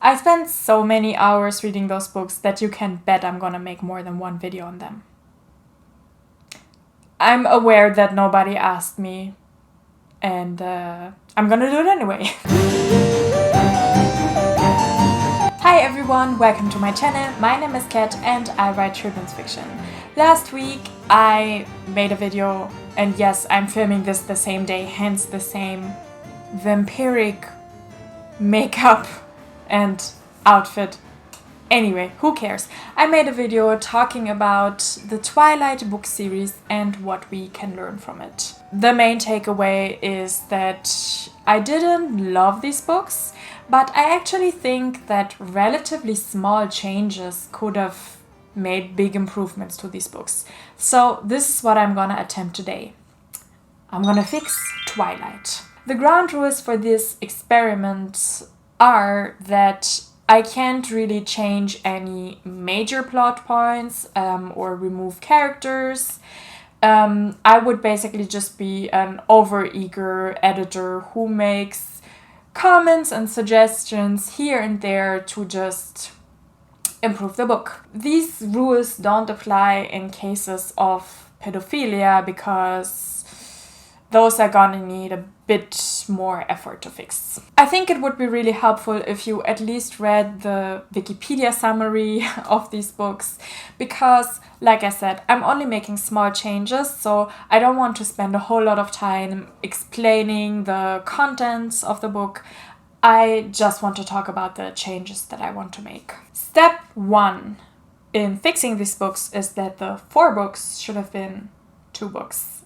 I spent so many hours reading those books that you can bet I'm gonna make more than one video on them. I'm aware that nobody asked me, and I'm gonna do it anyway. Hi everyone, welcome to my channel. My name is Kat and I write children's fiction. Last week I made a video, and yes, I'm filming this the same day, hence the same vampiric makeup and outfit. Anyway, who cares? I made a video talking about the Twilight book series and what we can learn from it. The main takeaway is that I didn't love these books, but I actually think that relatively small changes could have made big improvements to these books. So this is what I'm gonna attempt today. I'm gonna fix Twilight. The ground rules for this experiment are that I can't really change any major plot points or remove characters. I would basically just be an overeager editor who makes comments and suggestions here and there to just improve the book. These rules don't apply in cases of pedophilia because those are gonna need a bit more effort to fix. I think it would be really helpful if you at least read the Wikipedia summary of these books, because, like I said, I'm only making small changes, so I don't want to spend a whole lot of time explaining the contents of the book. I just want to talk about the changes that I want to make. Step 1 in fixing these books is that the 4 books should have been 2 books.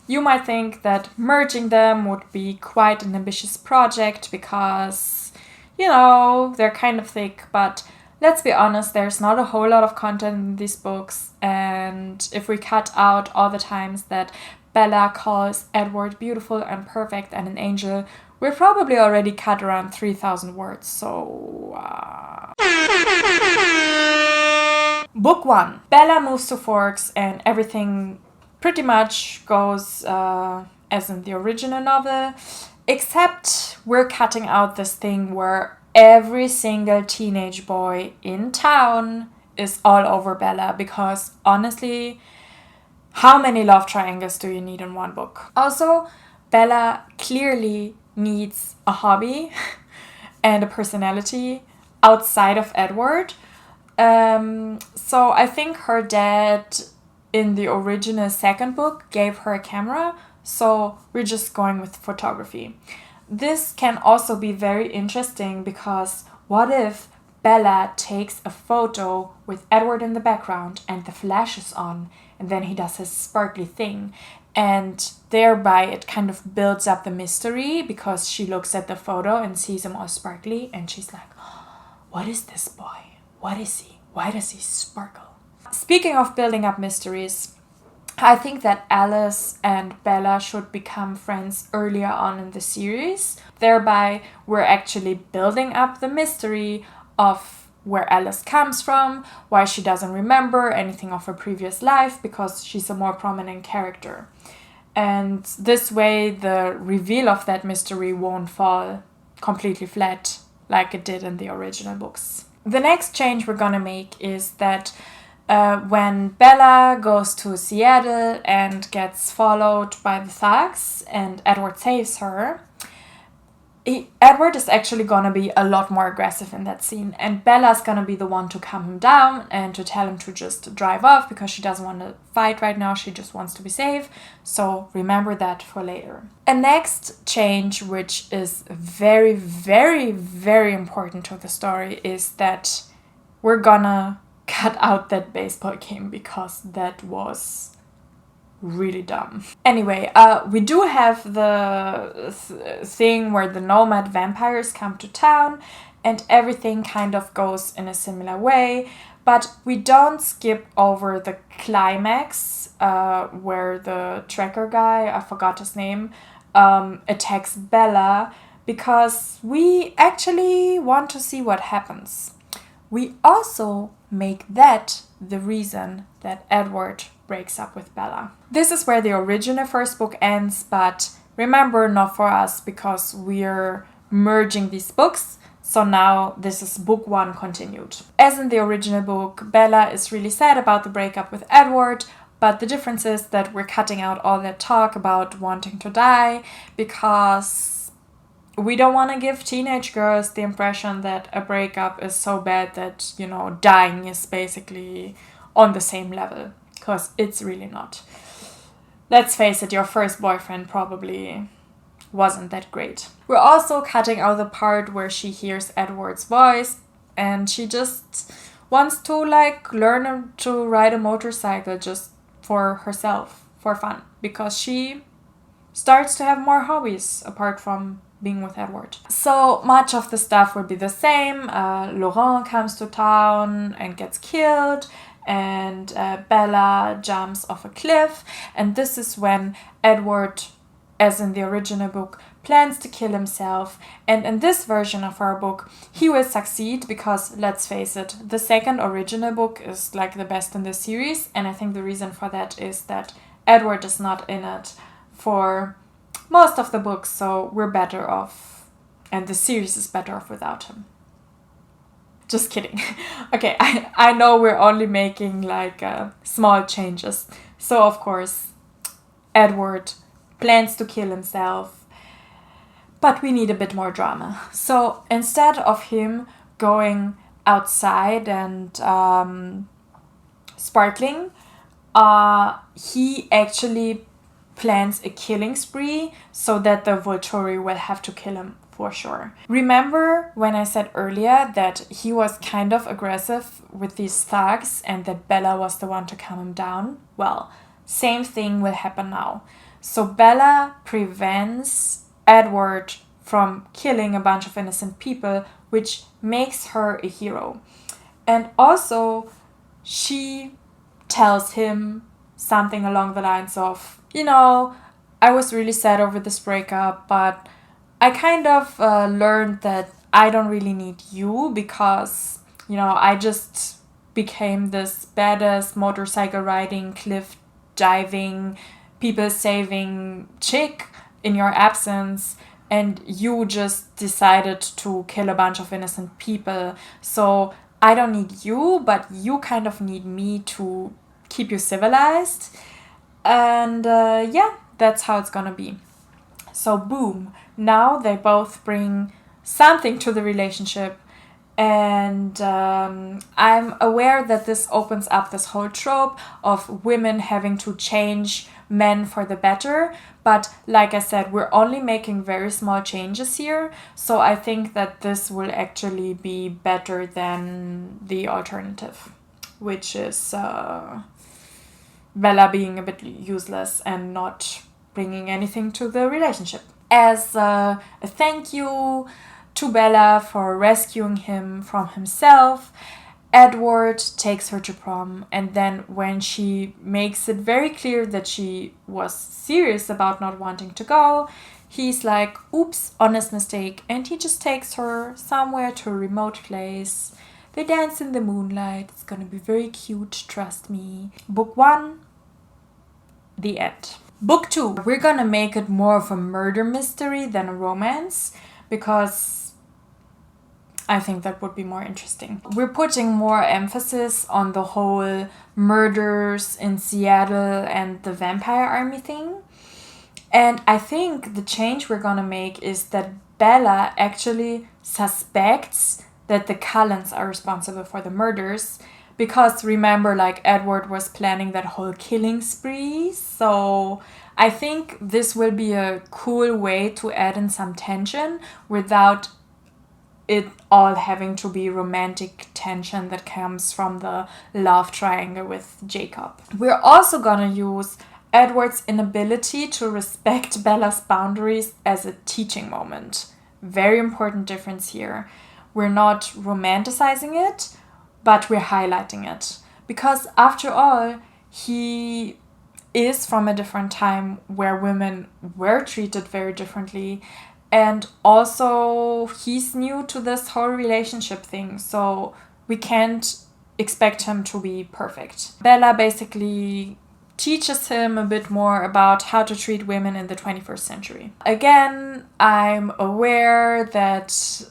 You might think that merging them would be quite an ambitious project because, you know, they're kind of thick, but let's be honest, there's not a whole lot of content in these books, and if we cut out all the times that Bella calls Edward beautiful and perfect and an angel, we're probably already cut around 3,000 words, so... Book 1. Bella moves to Forks and everything pretty much goes as in the original novel, except we're cutting out this thing where every single teenage boy in town is all over Bella, because honestly, how many love triangles do you need in one book? Also, Bella clearly needs a hobby and a personality outside of Edward. So I think her dad in the original second book gave her a camera, so we're just going with photography. This can also be very interesting because what if Bella takes a photo with Edward in the background and the flash is on, and then he does his sparkly thing, and thereby it kind of builds up the mystery because she looks at the photo and sees him all sparkly and she's like, what is this boy? What is he? Why does he sparkle? Speaking of building up mysteries, I think that Alice and Bella should become friends earlier on in the series. Thereby, we're actually building up the mystery of where Alice comes from, why she doesn't remember anything of her previous life, because she's a more prominent character. And this way, the reveal of that mystery won't fall completely flat like it did in the original books. The next change we're gonna make is that when Bella goes to Seattle and gets followed by the thugs and Edward saves her, Edward is actually going to be a lot more aggressive in that scene, and Bella's going to be the one to calm him down and to tell him to just drive off because she doesn't want to fight right now, she just wants to be safe, so remember that for later. A next change, which is very, very, very important to the story, is that we're gonna cut out that baseball game because that was really dumb. Anyway, we do have the thing where the nomad vampires come to town and everything kind of goes in a similar way, but we don't skip over the climax where the tracker guy, I forgot his name, attacks Bella, because we actually want to see what happens. We also make that the reason that Edward breaks up with Bella. This is where the original first book ends, but remember, not for us, because we're merging these books. So now this is book 1 continued. As in the original book, Bella is really sad about the breakup with Edward, but the difference is that we're cutting out all that talk about wanting to die, because we don't want to give teenage girls the impression that a breakup is so bad that, you know, dying is basically on the same level, because it's really not. Let's face it, your first boyfriend probably wasn't that great. We're also cutting out the part where she hears Edward's voice and she just wants to like learn to ride a motorcycle just for herself, for fun, because she starts to have more hobbies apart from being with Edward. So much of the stuff will be the same. Laurent comes to town and gets killed, and Bella jumps off a cliff, and this is when Edward, as in the original book, plans to kill himself. And in this version of our book, he will succeed because, let's face it, the second original book is like the best in the series, and I think the reason for that is that Edward is not in it for most of the books, so we're better off, and the series is better off without him. Just kidding. Okay, I know we're only making like small changes. So of course, Edward plans to kill himself, but we need a bit more drama. So instead of him going outside and sparkling, he actually plans a killing spree so that the Volturi will have to kill him for sure. Remember when I said earlier that he was kind of aggressive with these thugs and that Bella was the one to calm him down? Well, same thing will happen now. So Bella prevents Edward from killing a bunch of innocent people, which makes her a hero. And also, she tells him something along the lines of, you know, I was really sad over this breakup, but I kind of learned that I don't really need you because, you know, I just became this badass motorcycle riding, cliff diving, people saving chick in your absence, and you just decided to kill a bunch of innocent people. So I don't need you, but you kind of need me to keep you civilized. And yeah, that's how it's gonna be. So boom, now they both bring something to the relationship, and I'm aware that this opens up this whole trope of women having to change men for the better, but like I said, we're only making very small changes here, so I think that this will actually be better than the alternative, which is Bella being a bit useless and not bringing anything to the relationship. As a thank you to Bella for rescuing him from himself, Edward takes her to prom, and then when she makes it very clear that she was serious about not wanting to go, he's like, oops, honest mistake, and he just takes her somewhere to a remote place. They dance in the moonlight. It's gonna be very cute, trust me. Book 1, the end. Book 2, we're gonna make it more of a murder mystery than a romance, because I think that would be more interesting. We're putting more emphasis on the whole murders in Seattle and the vampire army thing. And I think the change we're gonna make is that Bella actually suspects that the Cullens are responsible for the murders. Because remember, like, Edward was planning that whole killing spree. So I think this will be a cool way to add in some tension without it all having to be romantic tension that comes from the love triangle with Jacob. We're also gonna use Edward's inability to respect Bella's boundaries as a teaching moment. Very important difference here. We're not romanticizing it, but we're highlighting it. Because after all, he is from a different time where women were treated very differently. And also, he's new to this whole relationship thing, so we can't expect him to be perfect. Bella basically teaches him a bit more about how to treat women in the 21st century. Again, I'm aware that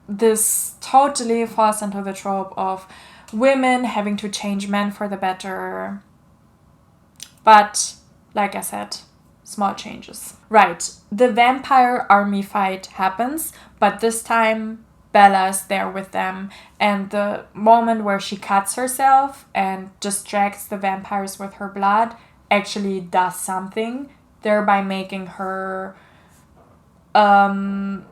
this totally falls into the trope of women having to change men for the better. But, like I said, small changes. Right, the vampire army fight happens, but this time Bella is there with them, and the moment where she cuts herself and distracts the vampires with her blood actually does something, thereby making her a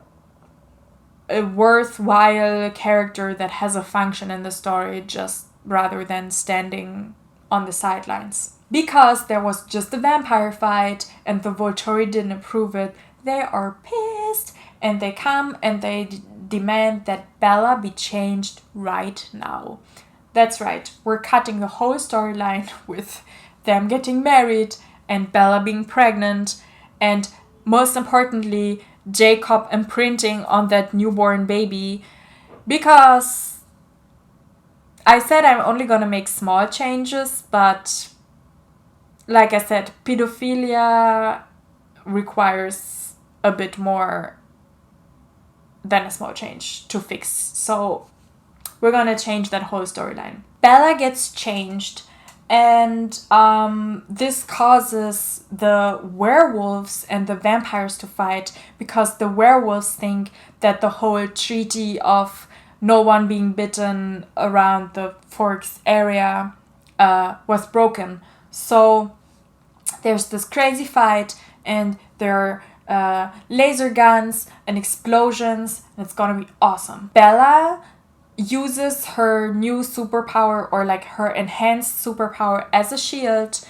worthwhile character that has a function in the story, just rather than standing on the sidelines. Because there was just a vampire fight and the Volturi didn't approve it, they are pissed and they come and they demand that Bella be changed right now. That's right, we're cutting the whole storyline with them getting married and Bella being pregnant, and most importantly, Jacob imprinting on that newborn baby, because I said I'm only gonna make small changes, but like I said, pedophilia requires a bit more than a small change to fix. So we're gonna change that whole storyline. Bella gets changed, and this causes the werewolves and the vampires to fight, because the werewolves think that the whole treaty of no one being bitten around the Forks area was broken. So there's this crazy fight, and there are laser guns and explosions, and it's gonna be awesome. Bella uses her new superpower, or like her enhanced superpower, as a shield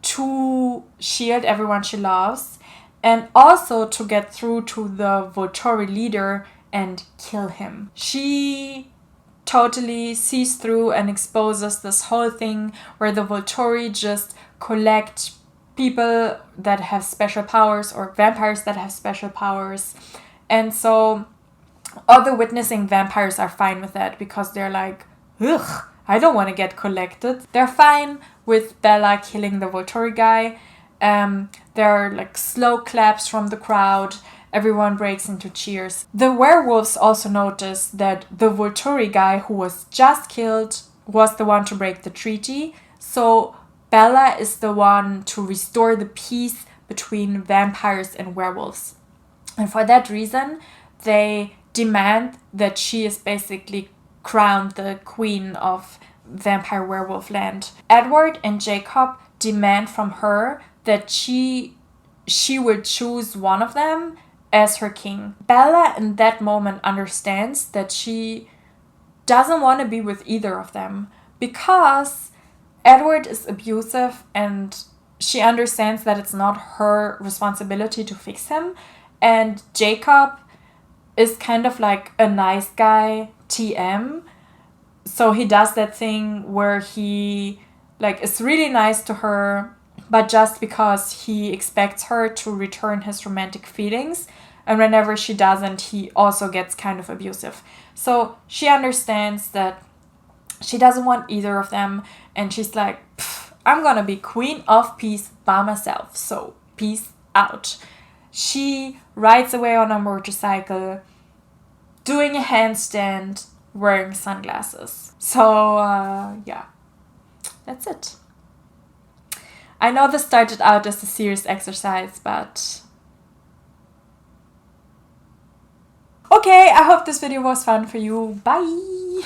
to shield everyone she loves, and also to get through to the Volturi leader and kill him. She totally sees through and exposes this whole thing where the Volturi just collect people that have special powers, or vampires that have special powers. And so all the witnessing vampires are fine with that, because they're like, ugh, I don't want to get collected. They're fine with Bella killing the Volturi guy. There are like slow claps from the crowd. Everyone breaks into cheers. The werewolves also notice that the Volturi guy who was just killed was the one to break the treaty. So Bella is the one to restore the peace between vampires and werewolves. And for that reason, they demand that she is basically crowned the queen of vampire werewolf land. Edward and Jacob demand from her that she would choose one of them as her king. Bella in that moment understands that she doesn't want to be with either of them, because Edward is abusive, and she understands that it's not her responsibility to fix him, and Jacob is kind of like a nice guy TM. So he does that thing where he like is really nice to her, but just because he expects her to return his romantic feelings, and whenever she doesn't, he also gets kind of abusive. So she understands that she doesn't want either of them, and she's like, I'm gonna be queen of peace by myself, so peace out. She rides away on a motorcycle, doing a handstand, wearing sunglasses. So, yeah, that's it. I know this started out as a serious exercise, but okay, I hope this video was fun for you. Bye!